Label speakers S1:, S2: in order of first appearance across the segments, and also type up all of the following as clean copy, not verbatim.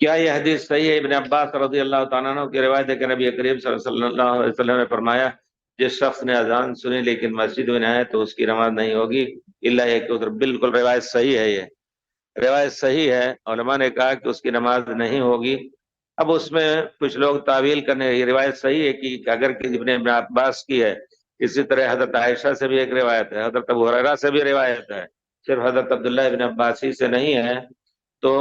S1: کیا یہ حدیث صحیح ہے؟ ابن عباس رضی اللہ تعالیٰ عنہ کی روایت ہے کہ نبی کریم صلی اللہ علیہ وسلم نے فرمایا، جس شخص نے اذان سنی لیکن مسجد میں نہ آئے تو اس کی نماز نہیں ہوگی الا یہ کہ ادھر۔ بالکل روایت صحیح ہے، یہ روایت صحیح ہے۔ علماء نے کہا کہ اس کی نماز نہیں ہوگی۔ اب اس میں کچھ لوگ تعویل کرنے، یہ روایت صحیح ہے کہ اگر کہ ابن عباس کی ہے، اسی طرح حضرت عائشہ سے بھی ایک روایت ہے، حضرت ابو ہریرہ سے بھی روایت ہے، صرف حضرت عبداللہ ابن عباسی سے نہیں ہے۔ تو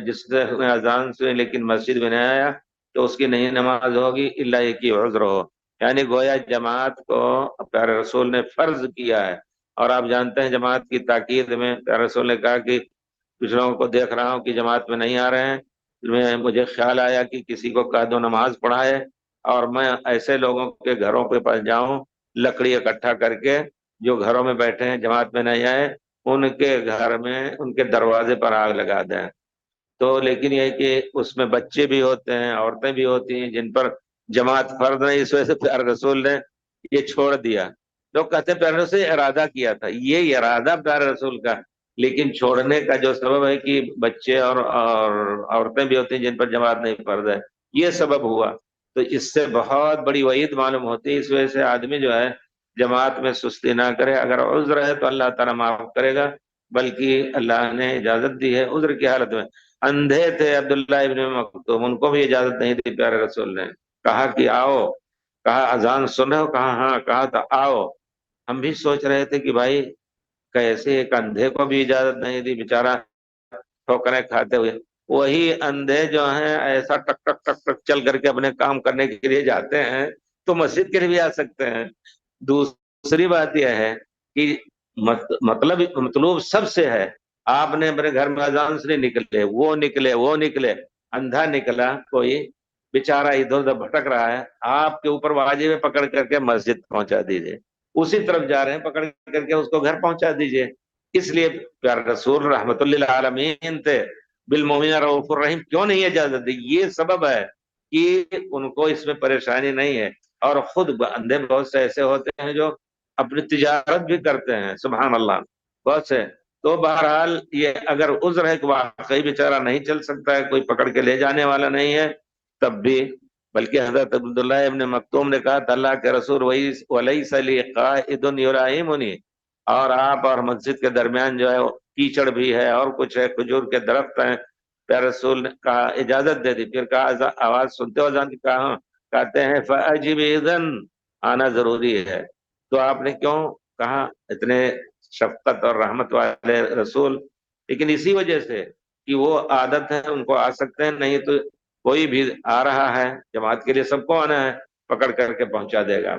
S1: جس نے اذان سنی لیکن مسجد میں نہیں آیا تو اس کی نہیں نماز ہوگی الا یہ کہ عذر ہو، یعنی گویا جماعت کو پیارے رسول نے فرض کیا ہے۔ اور آپ جانتے ہیں جماعت کی تاکید میں پیارے رسول نے کہا کہ کچھ لوگوں کو دیکھ رہا ہوں کہ جماعت میں نہیں آ رہے ہیں، مجھے خیال آیا کہ کسی کو کہہ دو نماز پڑھائے، اور میں ایسے لوگوں کے گھروں پہ پاس جاؤں، لکڑی اکٹھا کر کے، جو گھروں میں بیٹھے ہیں جماعت میں نہیں آئے، ان کے گھر میں ان کے دروازے پر آگ لگا دیں۔ تو لیکن یہ کہ اس میں بچے بھی ہوتے ہیں، عورتیں بھی ہوتی ہیں جن پر جماعت فرض نہیں، اس وجہ سے پیارے رسول نے یہ چھوڑ دیا۔ لوگ کہتے ہیں پیارے رسول نے ارادہ کیا تھا، یہ ارادہ پیارے رسول کا، لیکن چھوڑنے کا جو سبب ہے کہ بچے اور عورتیں بھی ہوتی ہیں جن پر جماعت نہیں فرض ہے، یہ سبب ہوا۔ تو اس سے بہت بڑی وعید معلوم ہوتی ہے۔ اس وجہ سے آدمی جو ہے جماعت میں سستی نہ کرے، اگر عذر ہے تو اللہ تعالیٰ معاف کرے گا، بلکہ اللہ نے اجازت دی ہے عذر کی حالت میں۔ اندھے تھے عبداللہ ابن مکتوم، ان کو بھی اجازت نہیں دی پیارے رسول نے، کہا کہ آؤ، کہا اذان سن رہے ہو، کہا ہاں، کہا تو آؤ۔ ہم بھی سوچ رہے تھے کہ بھائی کیسے ایک اندھے کو بھی اجازت نہیں دی، بیچارہ ٹھوکریں کھاتے ہوئے۔ وہی اندھے جو ہیں ایسا ٹک ٹک ٹک ٹک چل کر کے اپنے کام کرنے کے لیے جاتے ہیں تو مسجد کے لیے بھی آ سکتے ہیں۔ دوسری بات یہ ہے کہ مطلوب سب سے ہے، آپ نے اپنے گھر میں اذان سے نہیں نکلے، وہ نکلے، اندھا نکلا کوئی بیچارہ ادھر ادھر بھٹک رہا ہے، آپ کے اوپر واجب ہے پکڑ کر کے مسجد پہنچا دیجئے، اسی طرف جا رہے ہیں پکڑ کر کے اس کو گھر پہنچا دیجئے۔ اس لیے پیارے رسول رحمت للعالمین تھے، بالمؤمنین رؤوف الرحیم، کیوں نہیں اجازت دی؟ یہ سبب ہے کہ ان کو اس میں پریشانی نہیں ہے۔ اور خود اندھے بہت سے ایسے ہوتے ہیں جو اپنی تجارت بھی کرتے ہیں، سبحان اللہ، بہت سے۔ تو بہرحال یہ اگر عذر ہے کہ واقعی بیچارہ نہیں چل سکتا ہے، کوئی پکڑ کے لے جانے والا نہیں ہے، تب بھی، بلکہ حضرت عبداللہ ابن مکتوم نے کہا تھا اللہ کے رسول وَلَيْسَ لِي قَائِدٌ يُلَائِمُنِي، اور آپ اور مسجد کے درمیان جو ہے کیچڑ بھی ہے اور کچھ ہے، کھجور کے درخت ہیں۔ پیارے رسول نے کہا اجازت دے دی، پھر کہا آواز سنتے ہو اذان کی؟ کہا ہاں، کہتے ہیں فَأَجِبْ إِذًا، آنا ضروری ہے۔ تو آپ نے کیوں کہا؟ اتنے شفقت اور رحمت والے رسول، لیکن اسی وجہ سے کہ وہ عادت ہے، ان کو آ سکتے ہیں، نہیں تو کوئی بھی آ رہا ہے جماعت کے لیے، سب کو آنا ہے، پکڑ کر کے پہنچا دے گا۔